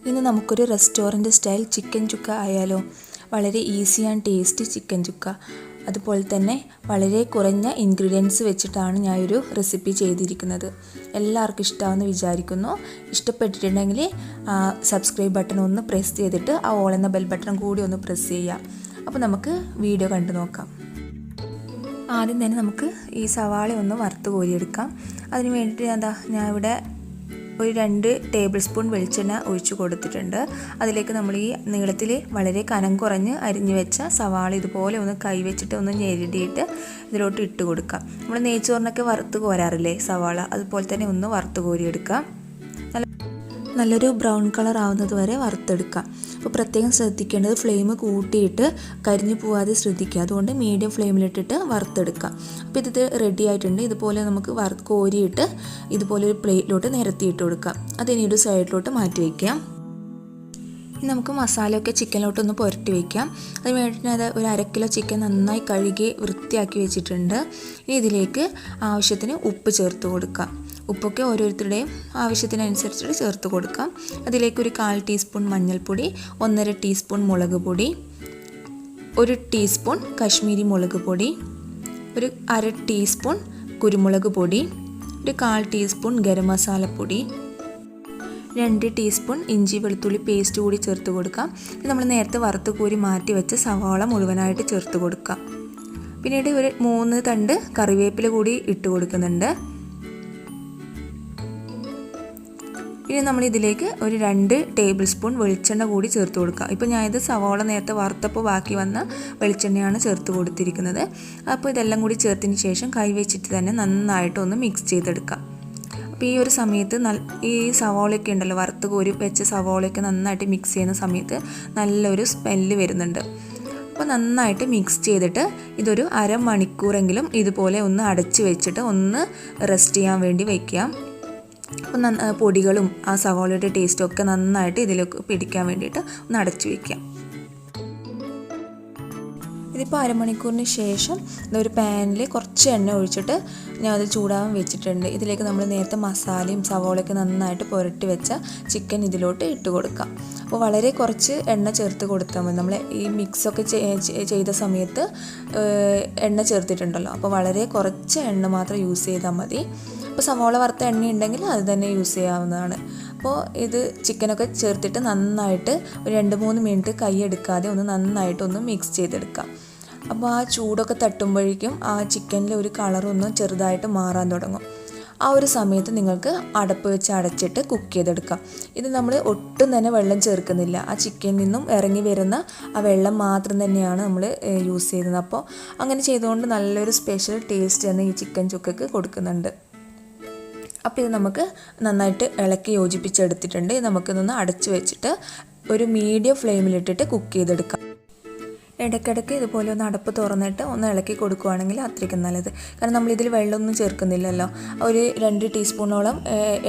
ഇന്ന് നമുക്കൊരു restaurant style chicken chukka ആയാലോ. വളരെ easy and tasty chicken chukka. അതുപോലെ തന്നെ വളരെ കുറഞ്ഞ ഇൻഗ്രീഡിയൻസ് വെച്ചിട്ടാണ് ഞാനൊരു റെസിപ്പി ചെയ്തിരിക്കുന്നത്. എല്ലാവർക്കും ഇഷ്ടമാണെന്ന് വിചാരിക്കുന്നു. ഇഷ്ടപ്പെട്ടിട്ടുണ്ടെങ്കിൽ സബ്സ്ക്രൈബ് ബട്ടൺ ഒന്ന് പ്രസ് ചെയ്തിട്ട് ആ ഓൾ എന്ന ബെൽ ബട്ടൺ കൂടി ഒന്ന് പ്രസ് ചെയ്യാം. അപ്പോൾ നമുക്ക് വീഡിയോ കണ്ടു നോക്കാം. ആദ്യം തന്നെ നമുക്ക് ഈ സവാള ഒന്ന് വറുത്ത് കോരിയെടുക്കാം. അതിന് വേണ്ടിയിട്ട് ഞാൻ ഇവിടെ ഒരു 2 ടേബിൾ സ്പൂൺ വെളിച്ചെണ്ണ ഒഴിച്ചു കൊടുത്തിട്ടുണ്ട്. അതിലേക്ക് നമ്മൾ ഈ നീളത്തിൽ വളരെ കനം കുറഞ്ഞ് അരിഞ്ഞു വെച്ച സവാള ഇതുപോലെ ഒന്ന് കൈവച്ചിട്ട് ഒന്ന് ഞെരടിയിട്ട് ഇതിലോട്ട് ഇട്ട് കൊടുക്കാം. നമ്മൾ നെയ്ച്ചോറിനൊക്കെ വറുത്ത് കോരാറില്ലേ സവാള, അതുപോലെ തന്നെ ഒന്ന് വറുത്ത് കോരിയെടുക്കാം. നല്ലൊരു ബ്രൗൺ കളർ ആവുന്നത് വരെ വറുത്തെടുക്കാം. അപ്പോൾ പ്രത്യേകം ശ്രദ്ധിക്കേണ്ടത് ഫ്ലെയിം കൂട്ടിയിട്ട് കരിഞ്ഞു പോവാതെ ശ്രദ്ധിക്കുക. അതുകൊണ്ട് മീഡിയം ഫ്ലെയിമിലിട്ടിട്ട് വറുത്തെടുക്കാം. അപ്പോൾ ഇത് റെഡി ആയിട്ടുണ്ട്. ഇതുപോലെ നമുക്ക് കോരിയിട്ട് ഇതുപോലെ ഒരു പ്ലേറ്റിലോട്ട് നിരത്തിയിട്ട് കൊടുക്കാം. അതിനി ഒരു സൈഡിലോട്ട് മാറ്റി വയ്ക്കാം. ഇനി നമുക്ക് മസാലയൊക്കെ ചിക്കനിലോട്ടൊന്ന് പുരട്ടി വയ്ക്കാം. അതിന് വേണ്ടിയിട്ട് ഒരു 1/2 കിലോ ചിക്കൻ നന്നായി കഴുകി വൃത്തിയാക്കി വെച്ചിട്ടുണ്ട്. ഇനി ഇതിലേക്ക് ആവശ്യത്തിന് ഉപ്പ് ചേർത്ത് കൊടുക്കാം. ഉപ്പൊക്കെ ഓരോരുത്തരുടെയും ആവശ്യത്തിനനുസരിച്ചിട്ട് ചേർത്ത് കൊടുക്കാം. അതിലേക്ക് ഒരു 1/4 ടീസ്പൂൺ മഞ്ഞൾപ്പൊടി, 1.5 ടീസ്പൂൺ മുളക് പൊടി, 1 ടീസ്പൂൺ കശ്മീരി മുളക് പൊടി, ഒരു 1/2 ടീസ്പൂൺ കുരുമുളക് പൊടി, ഒരു 1/4 ടീസ്പൂൺ ഗരം മസാലപ്പൊടി, 2 ടീസ്പൂൺ ഇഞ്ചി വെളുത്തുള്ളി പേസ്റ്റ് കൂടി ചേർത്ത് കൊടുക്കാം. നമ്മൾ നേരത്തെ വറുത്ത് കോരി മാറ്റി വെച്ച സവാള മുഴുവനായിട്ട് ചേർത്ത് കൊടുക്കാം. പിന്നീട് ഒരു 3 തണ്ട് കറിവേപ്പില കൂടി ഇട്ട് കൊടുക്കുന്നുണ്ട്. ഇനി നമ്മൾ ഇതിലേക്ക് ഒരു 2 ടേബിൾ സ്പൂൺ വെളിച്ചെണ്ണ കൂടി ചേർത്ത് കൊടുക്കുക. ഇപ്പോൾ ഞാനിത് സവാള നേരത്തെ വറുത്തപ്പോൾ ബാക്കി വന്ന വെളിച്ചെണ്ണയാണ് ചേർത്ത് കൊടുത്തിരിക്കുന്നത്. അപ്പോൾ ഇതെല്ലാം കൂടി ചേർത്തതിന് ശേഷം കൈ വെച്ചിട്ട് തന്നെ നന്നായിട്ടൊന്ന് മിക്സ് ചെയ്തെടുക്കാം. അപ്പോൾ ഈ ഒരു സമയത്ത് ഈ സവാളയൊക്കെ ഉണ്ടല്ലോ, വറുത്ത് കോരി വെച്ച സവാളയൊക്കെ നന്നായിട്ട് മിക്സ് ചെയ്യുന്ന സമയത്ത് നല്ലൊരു സ്മെല്ല് വരുന്നുണ്ട്. അപ്പോൾ നന്നായിട്ട് മിക്സ് ചെയ്തിട്ട് ഇതൊരു 1/2 മണിക്കൂറെങ്കിലും ഇതുപോലെ ഒന്ന് അടച്ച് വെച്ചിട്ട് ഒന്ന് റെസ്റ്റ് ചെയ്യാൻ വേണ്ടി വയ്ക്കുക. അപ്പം പൊടികളും ആ സവാളയുടെ ടേസ്റ്റും ഒക്കെ നന്നായിട്ട് ഇതിലേക്ക് പിടിക്കാൻ വേണ്ടിയിട്ട് ഒന്ന് അടച്ചു വയ്ക്കാം. ഇതിപ്പോൾ 1/2 മണിക്കൂറിന് ശേഷം ഇതൊരു പാനിൽ കുറച്ച് എണ്ണ ഒഴിച്ചിട്ട് ഞാൻ അത് ചൂടാകാൻ വെച്ചിട്ടുണ്ട്. ഇതിലേക്ക് നമ്മൾ നേരത്തെ മസാലയും സവാളയൊക്കെ നന്നായിട്ട് പുരട്ടി വെച്ച ചിക്കൻ ഇതിലോട്ട് ഇട്ട് കൊടുക്കാം. അപ്പോൾ വളരെ കുറച്ച് എണ്ണ ചേർത്ത് കൊടുത്താൽ മതി. നമ്മൾ ഈ മിക്സൊക്കെ ചെയ്ത സമയത്ത് എണ്ണ ചേർത്തിട്ടുണ്ടല്ലോ, അപ്പോൾ വളരെ കുറച്ച് എണ്ണ മാത്രം യൂസ് ചെയ്താൽ മതി. അപ്പോൾ സവാള വറുത്ത എണ്ണ ഉണ്ടെങ്കിൽ അത് തന്നെ യൂസ് ചെയ്യാവുന്നതാണ്. അപ്പോൾ ഇത് ചിക്കനൊക്കെ ചേർത്തിട്ട് നന്നായിട്ട് ഒരു 2-3 മിനിറ്റ് കൈ എടുക്കാതെ ഒന്ന് നന്നായിട്ടൊന്ന് മിക്സ് ചെയ്തെടുക്കാം. അപ്പോൾ ആ ചൂടൊക്കെ തട്ടുമ്പോഴേക്കും ആ ചിക്കനിൽ ഒരു കളറൊന്ന് ചെറുതായിട്ട് മാറാൻ തുടങ്ങും. ആ ഒരു സമയത്ത് നിങ്ങൾക്ക് അടപ്പ് വെച്ച് അടച്ചിട്ട് കുക്ക് ചെയ്തെടുക്കാം. ഇത് നമ്മൾ ഒട്ടും തന്നെ വെള്ളം ചേർക്കുന്നില്ല. ആ ചിക്കനിൽ നിന്നും ഇറങ്ങി വരുന്ന ആ വെള്ളം മാത്രം തന്നെയാണ് നമ്മൾ യൂസ് ചെയ്യുന്നത്. അപ്പോൾ അങ്ങനെ ചെയ്തുകൊണ്ട് നല്ലൊരു സ്പെഷ്യൽ ടേസ്റ്റ് തന്നെ ഈ ചിക്കൻ ചുക്കയ്ക്ക് കൊടുക്കുന്നുണ്ട്. അപ്പോൾ ഇത് നമുക്ക് നന്നായിട്ട് ഇളക്കി യോജിപ്പിച്ചെടുത്തിട്ടുണ്ട്. ഇത് നമുക്കിതൊന്ന് അടച്ച് വെച്ചിട്ട് ഒരു മീഡിയം ഫ്ലെയിമിലിട്ടിട്ട് കുക്ക് ചെയ്തെടുക്കാം. ഇടയ്ക്കിടയ്ക്ക് ഇതുപോലെ ഒന്ന് അടപ്പ് തുറന്നിട്ട് ഒന്ന് ഇളക്കി കൊടുക്കുകയാണെങ്കിൽ അത്രയ്ക്കും നല്ലത്. കാരണം നമ്മളിതിൽ വെള്ളമൊന്നും ചേർക്കുന്നില്ലല്ലോ. ഒരു 2 ടീസ്പൂണോളം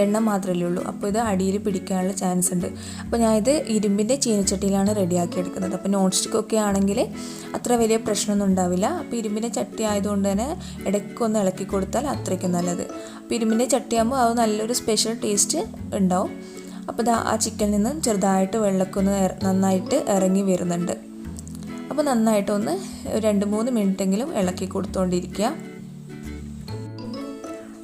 എണ്ണ മാത്രമല്ലേ ഉള്ളൂ. അപ്പോൾ ഇത് അടിയിൽ പിടിക്കാനുള്ള ചാൻസ് ഉണ്ട്. അപ്പോൾ ഞാനിത് ഇരുമ്പിൻ്റെ ചീനച്ചട്ടിയിലാണ് റെഡിയാക്കി എടുക്കുന്നത്. അപ്പോൾ നോൺ സ്റ്റിക്കൊക്കെ ആണെങ്കിൽ അത്ര വലിയ പ്രശ്നമൊന്നും ഉണ്ടാവില്ല. അപ്പോൾ ഇരുമ്പിൻ്റെ ചട്ടി ആയതുകൊണ്ട് തന്നെ ഇടയ്ക്കൊന്ന് ഇളക്കി കൊടുത്താൽ അത്രയ്ക്കും നല്ലത്. അപ്പോൾ ഇരുമ്പിൻ്റെ ചട്ടിയാകുമ്പോൾ അത് നല്ലൊരു സ്പെഷ്യൽ ടേസ്റ്റ് ഉണ്ടാവും. അപ്പോൾ ആ ചിക്കനിൽ നിന്ന് ചെറുതായിട്ട് വെള്ളമൊക്കെ ഒന്ന് നന്നായിട്ട് ഇറങ്ങി വരുന്നുണ്ട്. അപ്പോൾ നന്നായിട്ടൊന്ന് 2-3 മിനിറ്റെങ്കിലും ഇളക്കി കൊടുത്തുകൊണ്ടിരിക്കുക.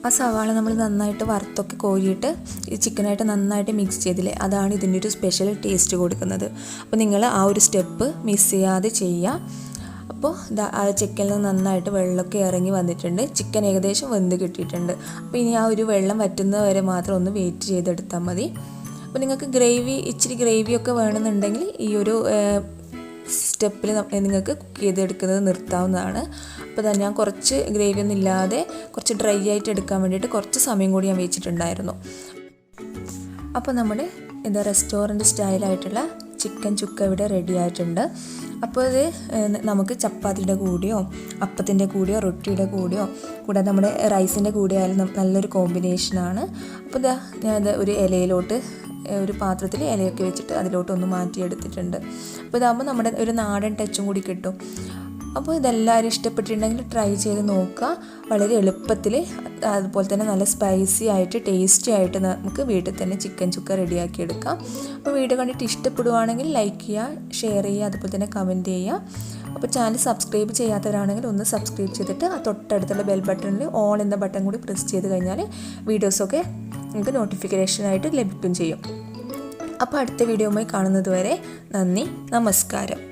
ആ സവാള നമ്മൾ നന്നായിട്ട് വറുത്തൊക്കെ കോരിയിട്ട് ഈ ചിക്കനായിട്ട് നന്നായിട്ട് മിക്സ് ചെയ്തില്ലേ, അതാണ് ഇതിൻ്റെ ഒരു സ്പെഷ്യൽ ടേസ്റ്റ് കൊടുക്കുന്നത്. അപ്പോൾ നിങ്ങൾ ആ ഒരു സ്റ്റെപ്പ് മിസ് ചെയ്യാതെ ചെയ്യുക. അപ്പോൾ ആ ചിക്കനിൽ നിന്ന് നന്നായിട്ട് വെള്ളമൊക്കെ ഇറങ്ങി വന്നിട്ടുണ്ട്. ചിക്കൻ ഏകദേശം വെന്ത് കിട്ടിയിട്ടുണ്ട്. അപ്പോൾ ഇനി ആ ഒരു വെള്ളം വറ്റുന്നത് വരെ മാത്രം ഒന്ന് വെയിറ്റ് ചെയ്തെടുത്താൽ മതി. അപ്പോൾ നിങ്ങൾക്ക് ഇച്ചിരി ഗ്രേവിയൊക്കെ വേണമെന്നുണ്ടെങ്കിൽ ഈ ഒരു സ്റ്റെപ്പിൽ നിങ്ങൾക്ക് കുക്ക് ചെയ്തെടുക്കുന്നത് നിർത്താവുന്നതാണ്. അപ്പോൾ ഞാൻ കുറച്ച് ഗ്രേവി ഒന്നും ഇല്ലാതെ കുറച്ച് ഡ്രൈ ആയിട്ട് എടുക്കാൻ വേണ്ടിയിട്ട് കുറച്ച് സമയം കൂടി ഞാൻ വെച്ചിട്ടുണ്ടായിരുന്നു. അപ്പോൾ നമ്മുടെ റെസ്റ്റോറൻറ്റ് സ്റ്റൈലായിട്ടുള്ള ചിക്കൻ ചുക്ക ഇവിടെ റെഡി ആയിട്ടുണ്ട്. അപ്പോൾ ഇത് നമുക്ക് ചപ്പാത്തിയുടെ കൂടെയോ അപ്പത്തിൻ്റെ കൂടെയോ റൊട്ടിയുടെ കൂടെയോ കൂടാതെ നമ്മുടെ റൈസിൻ്റെ കൂടെ ആയാലും നല്ലൊരു കോമ്പിനേഷനാണ്. അപ്പോൾ ഞാനത് ഒരു ഇലയിലോട്ട് ഒരു പാത്രത്തിൽ ഇലയൊക്കെ വെച്ചിട്ട് അതിലോട്ടൊന്ന് മാറ്റിയെടുത്തിട്ടുണ്ട്. അപ്പോൾ ഇതാകുമ്പോൾ നമ്മുടെ ഒരു നാടൻ ടച്ചും കൂടി കിട്ടും. അപ്പോൾ ഇതെല്ലാവരും ഇഷ്ടപ്പെട്ടിട്ടുണ്ടെങ്കിൽ ട്രൈ ചെയ്ത് നോക്കുക. വളരെ എളുപ്പത്തിൽ അതുപോലെ തന്നെ നല്ല സ്പൈസി ആയിട്ട് ടേസ്റ്റി ആയിട്ട് നമുക്ക് വീട്ടിൽ തന്നെ ചിക്കൻ ചുക്ക റെഡിയാക്കി എടുക്കാം. അപ്പോൾ വീഡിയോ കണ്ടിട്ട് ഇഷ്ടപ്പെടുവാണെങ്കിൽ ലൈക്ക് ചെയ്യുക, ഷെയർ ചെയ്യുക, അതുപോലെ തന്നെ കമൻറ്റ് ചെയ്യുക. അപ്പോൾ ചാനൽ സബ്സ്ക്രൈബ് ചെയ്യാത്തവരാണെങ്കിൽ ഒന്ന് സബ്സ്ക്രൈബ് ചെയ്തിട്ട് ആ തൊട്ടടുത്തുള്ള ബെൽ ബട്ടണിൽ ഓൾ എന്ന ബട്ടൺ കൂടി പ്രസ് ചെയ്ത് കഴിഞ്ഞാൽ വീഡിയോസൊക്കെ നിങ്ങൾക്ക് നോട്ടിഫിക്കേഷനായിട്ട് ലഭിക്കുകയും ചെയ്യും. അപ്പോൾ അടുത്ത വീഡിയോയുമായി കാണുന്നത് വരെ നന്ദി, നമസ്കാരം.